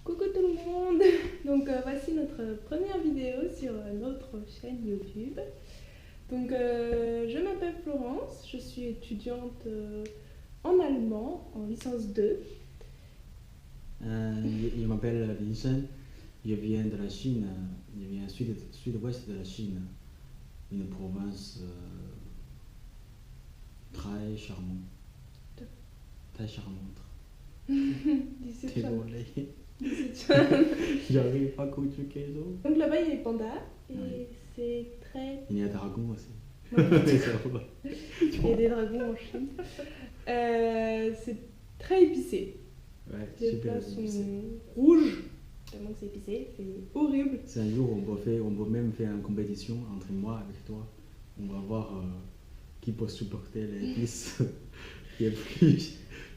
Coucou tout le monde. Donc voici notre première vidéo sur notre chaîne YouTube. Donc je m'appelle Florence, je suis étudiante en allemand en licence 2. Je m'appelle Vincent, je viens de la Chine, je viens sud-ouest de la Chine, une province très charmante. Très charmante. Désolé, j'arrive pas à conjuguer les autres. Donc là-bas il y a les pandas et Oui. c'est très... Il y a des dragons aussi. Ouais, Mais ça va. il y a des dragons en Chine. C'est très épicé. Ouais, Les super plats sont épicé. rouges, tellement que c'est épicé, c'est horrible. C'est un jour on peut même faire une compétition entre moi et avec toi. On va voir qui peut supporter les épices qui est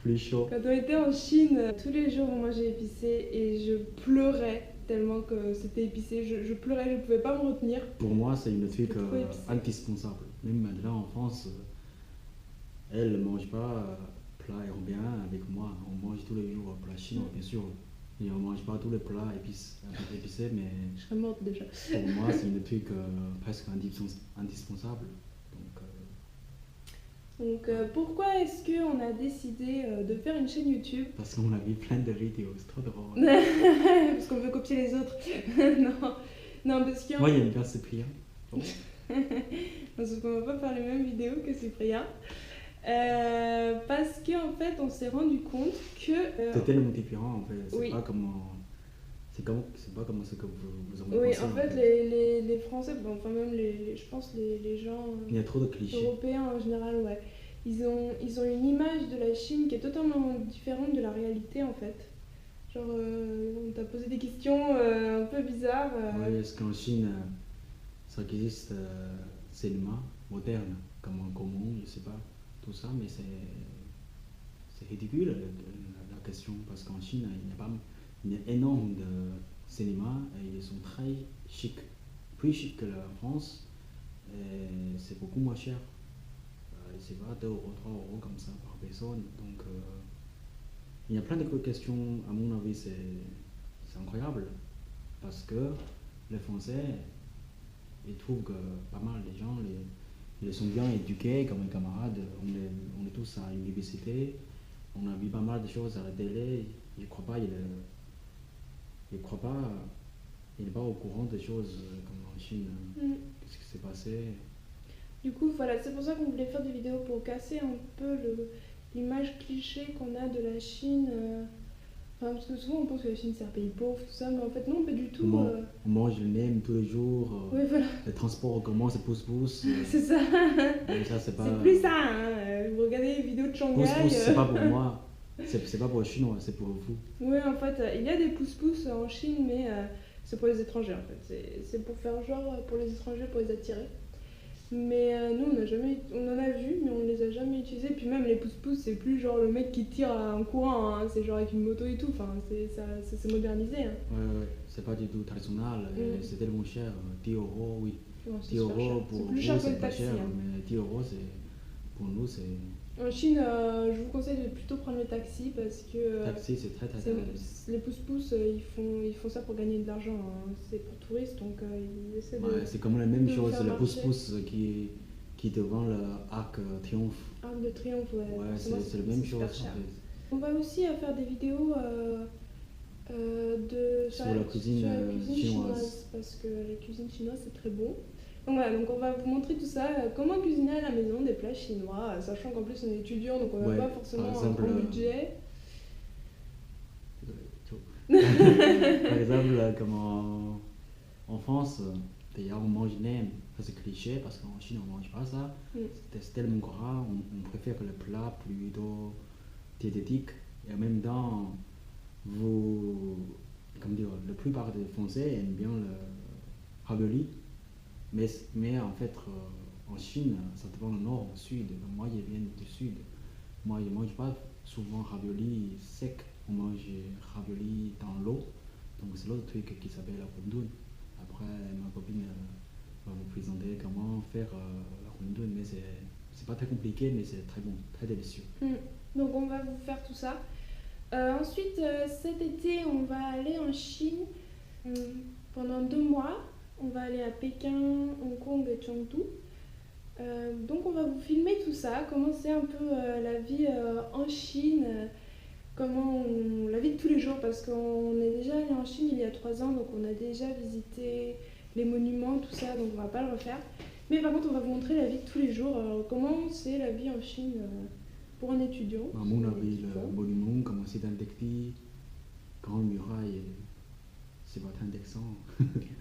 plus chaud. Quand on était en Chine, tous les jours on mangeait épicé et je pleurais tellement que c'était épicé. Je pleurais, je ne pouvais pas me retenir. Pour moi, c'est une truc trop épicé. indispensable. Même maintenant en France, elle ne mange pas plat européen avec moi. On mange tous les jours plat chinois, bien sûr. Et on ne mange pas tous les plats épicés, mais Je serais morte déjà. pour moi, c'est un truc presque indispensable. Donc pourquoi est-ce qu'on a décidé de faire une chaîne YouTube? Parce qu'on a vu plein de vidéos, c'est trop drôle. Parce qu'on veut copier les autres. Non, non parce que... Moi, j'aime bien Cyprien. Parce qu'on va pas faire les mêmes vidéos que Cyprien. Parce qu'en fait, on s'est rendu compte que... C'est tellement différent en fait. C'est oui. pas comment. C'est pas comme ce que vous avez Oui, pensé. en fait, les Français, bon, enfin même je pense les gens Il y a trop de clichés. européens en général, ouais, ils ont une image de la Chine qui est totalement différente de la réalité en fait. Genre, on t'a posé des questions un peu bizarres. Oui, parce qu'en Chine, ça existe cinéma moderne, comme en commun, je sais pas, tout ça, mais c'est ridicule la question, parce qu'en Chine, il y a énorme de cinéma et ils sont très chics, plus chics que la France, et c'est beaucoup moins cher. C'est pas 2 euros, 3 euros comme ça par personne, donc il y a plein de questions, à mon avis, c'est incroyable, parce que les Français, ils trouvent que pas mal de gens, ils sont bien éduqués comme mes camarades, on est tous à l'université, on a vu pas mal de choses à la télé, je crois pas, il n'est pas au courant des choses comme en Chine, qu'est-ce qui s'est passé. Du coup, voilà, c'est pour ça qu'on voulait faire des vidéos pour casser un peu l'image cliché qu'on a de la Chine. Enfin, parce que souvent on pense que la Chine c'est un pays pauvre, tout ça, mais en fait non, pas du tout. On mange le nem tous les jours, oui, voilà. les transports en commun c'est pouce-pouce. C'est ça. Ça c'est pas... C'est plus ça, hein. Vous regardez les vidéos de Shanghai. Pouce-pouce c'est pas pour moi, c'est pas pour les Chinois, c'est pour vous. Oui, en fait, il y a des pouce-pouce en Chine, mais c'est pour les étrangers en fait. C'est pour faire genre pour les étrangers, pour les attirer. Mais nous, on en a vu, mais on les a jamais utilisés. Puis même les pouce-pouce, c'est plus genre le mec qui tire en courant, hein. C'est genre avec une moto et tout. Enfin, ça s'est modernisé. Hein. Ouais, c'est pas du tout traditionnel. C'est tellement cher. 10 euros, oui. Non, 10 euros pour c'est plus vous, cher que c'est le pas taxi. cher, Hein. mais 10 euros, pour nous, c'est. En Chine, je vous conseille de plutôt prendre le taxi parce que. Taxi, c'est très cher. Les pouce-pouce, ils font ça pour gagner de l'argent. Hein. C'est pour touristes, donc ils essaient de. Ouais, c'est comme la même chose, faire le marcher. pouce-pouce qui devant le Arc Triomphe. Arc de Triomphe, ouais. Ouais, c'est la même chose en fait. On va aussi faire des vidéos sur la cuisine chinoise. parce que la cuisine chinoise c'est très bon. Donc voilà, donc on va vous montrer tout ça, comment cuisiner à la maison des plats chinois, sachant qu'en plus on est étudiant donc on n'a pas forcément un grand budget. Par exemple, comme en France, d'ailleurs on mange nem, ça c'est cliché parce qu'en Chine on mange pas ça. C'est tellement gras, on préfère le plat plutôt diététique et en même temps la plupart des Français aiment bien le ravioli, mais en fait en Chine ça dépend du nord au sud. Moi je viens du sud, moi je mange pas souvent ravioli sec, on mange ravioli dans l'eau, donc c'est l'autre truc qui s'appelle la rundoon. Après ma copine va vous présenter comment faire la rundoon, mais c'est pas très compliqué, mais c'est très bon, très délicieux. Donc on va vous faire tout ça. Ensuite, cet été, on va aller en Chine euh, pendant 2 mois. On va aller à Pékin, Hong Kong et Chengdu. Donc on va vous filmer tout ça, comment c'est un peu la vie en Chine, la vie de tous les jours, parce qu'on est déjà allé en Chine il y a 3 ans, donc on a déjà visité les monuments, tout ça, donc on va pas le refaire. Mais par contre, on va vous montrer la vie de tous les jours, comment c'est la vie en Chine pour un étudiant. À mon avis, le monument, comme c'est indexé, grande muraille, c'est pas indexant.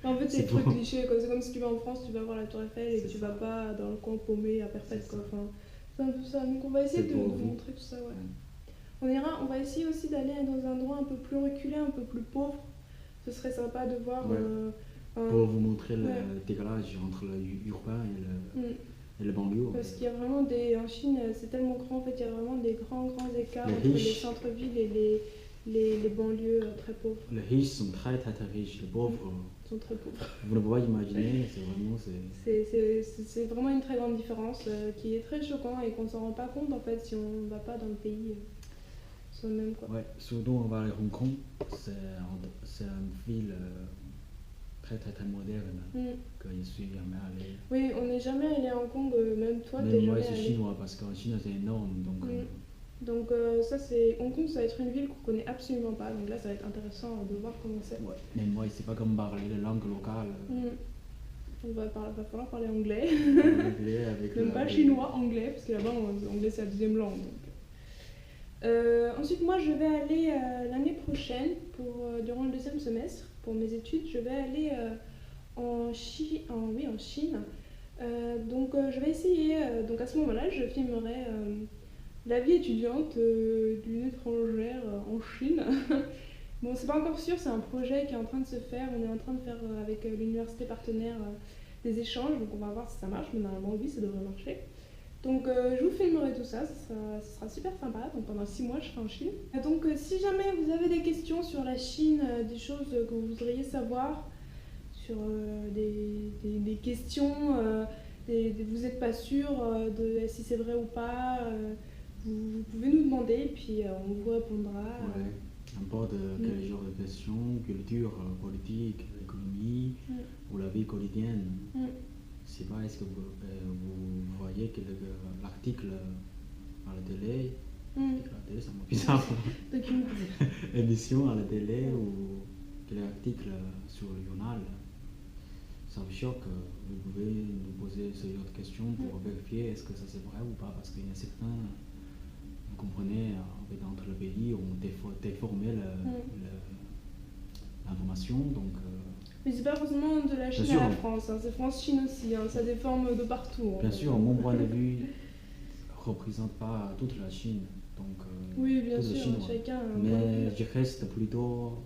En fait, c'est C'est des trucs bon. clichés, quoi. C'est comme si tu vas en France, tu vas voir la Tour Eiffel et C'est tu ça. vas pas dans le coin paumé à Perpète, C'est quoi. ça. Enfin, c'est un peu ça. Donc on va essayer C'est de pour vous vous. montrer tout ça, ouais. On va essayer aussi d'aller dans un endroit un peu plus reculé, un peu plus pauvre. Ce serait sympa de voir. Ouais. Pour vous montrer le Ouais. décalage entre le urbain Mm. et le banlieue. Parce qu'il y a vraiment des. En Chine, c'est tellement grand, en fait, il y a vraiment des grands écarts Les entre les riches. centres-villes et les banlieues très pauvres. Les riches sont très très très riches, les pauvres, Ils sont très pauvres. vous ne pouvez pas imaginer, c'est vraiment. C'est vraiment une très grande différence qui est très choquant et qu'on ne s'en rend pas compte en fait si on ne va pas dans le pays soi-même, quoi. Ouais, surtout on va à Hong Kong, c'est une ville très très très moderne Mm. que je suis jamais allé. Oui, on n'est jamais allé à Hong Kong, même toi, t'es Même moi, jamais c'est allé. chinois parce qu'en Chine c'est énorme, donc Donc ça c'est Hong Kong, ça va être une ville qu'on connaît absolument pas. Donc là ça va être intéressant de voir comment c'est. ouais. Même moi, je sais pas comment parler la langue locale. On va falloir parler anglais. Anglais avec Même la- pas chinois, anglais, parce que là-bas anglais c'est la deuxième langue. Donc. Ensuite moi je vais aller l'année prochaine durant le deuxième semestre pour mes études, je vais aller en Chine. Donc je vais essayer, donc à ce moment-là je filmerai la vie étudiante d'une étrangère en Chine. Bon, c'est pas encore sûr, c'est un projet qui est en train de se faire. On est en train de faire avec l'université partenaire des échanges, donc on va voir si ça marche, mais normalement, oui, ça devrait marcher. Donc je vous filmerai tout ça, ça sera super sympa. Donc pendant 6 mois, je serai en Chine. Donc si jamais vous avez des questions sur la Chine, des choses que vous voudriez savoir, sur des questions, vous n'êtes pas sûr de si c'est vrai ou pas, vous pouvez nous demander, puis on vous répondra. Ouais, n'importe quel genre de questions, culture, politique, économie ou la vie quotidienne. Je sais pas, est-ce que vous voyez que l'article à la télé, la télé c'est un peu bizarre, émission à la télé ou quel article sur le journal, ça me choque. Vous pouvez nous poser ce genre de questions pour vérifier est-ce que ça c'est vrai ou pas, parce qu'il y a certains, vous comprenez, entre le pays on déformé l'information, donc. Mais c'est pas forcément de la Chine Bien sûr. à la France, hein, c'est France-Chine aussi, hein, ça déforme de partout. Bien sûr, mon point de vue ne représente pas toute la Chine, donc Oui, bien toute la sûr, Chine, ouais. chacun a un point de Mais vue je reste plutôt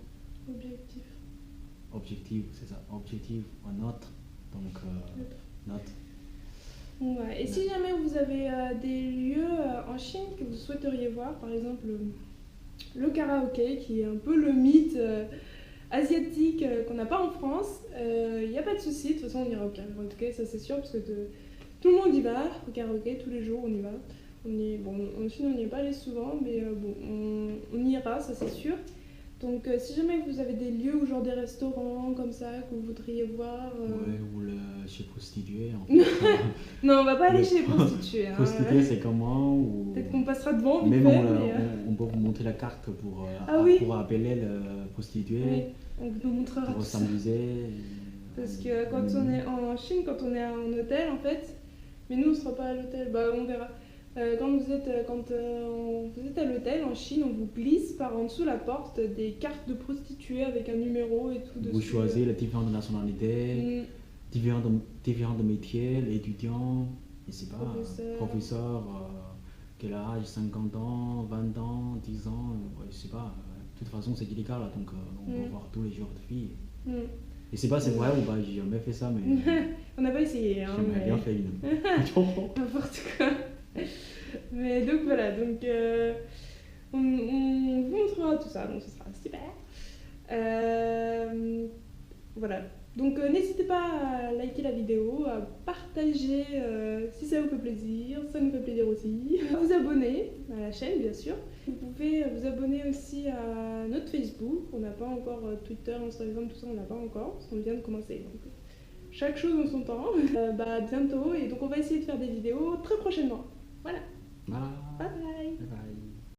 objectif. c'est ça, objectif en note, donc note. Ouais. Et si jamais vous avez des lieux en Chine que vous souhaiteriez voir, par exemple le karaoké, qui est un peu le mythe asiatique qu'on n'a pas en France, il n'y a pas de souci, de toute façon on ira au karaoké, ça c'est sûr, parce que tout le monde y va au karaoké, tous les jours on y va. En Chine on n'y est pas allé souvent, mais on y ira, ça c'est sûr. Donc si jamais vous avez des lieux ou genre des restaurants comme ça que vous voudriez voir... Ouais, ou chez prostituée en fait. Non, on va pas aller chez les prostituées. Hein. Prostituée c'est comment ou... Peut-être qu'on passera devant vite Même fait, on peut vous montrer la carte pour, oui. pour appeler le prostitué, Oui, on vous montrera pour tout ça. s'amuser. Parce que quand on est en Chine, quand on est en hôtel en fait, mais nous on sera pas à l'hôtel, bah on verra. Quand vous êtes à l'hôtel en Chine, on vous glisse par en dessous la porte des cartes de prostituées avec un numéro et tout dessus. Vous choisissez les différentes nationalités, différents métiers, les étudiants, je sais pas, professeurs, quel âge, 50 ans, 20 ans, 10 ans, ouais, je sais pas. De toute façon c'est illégal, donc on peut voir tous les genres de filles. Je sais pas c'est vrai ou pas, j'ai jamais fait ça, mais on n'a pas essayé. Hein, j'aimerais bien faire une. N'importe quoi. Mais donc voilà, donc on vous montrera tout ça, donc ce sera super. Voilà, donc n'hésitez pas à liker la vidéo, à partager si ça vous fait plaisir, ça nous fait plaisir aussi, à vous abonner à la chaîne bien sûr. vous pouvez vous abonner aussi à notre Facebook. On n'a pas encore Twitter, Instagram, tout ça, on n'a pas encore, parce qu'on vient de commencer. Donc, chaque chose en son temps. À bientôt, et donc on va essayer de faire des vidéos très prochainement. Voilà. Voilà.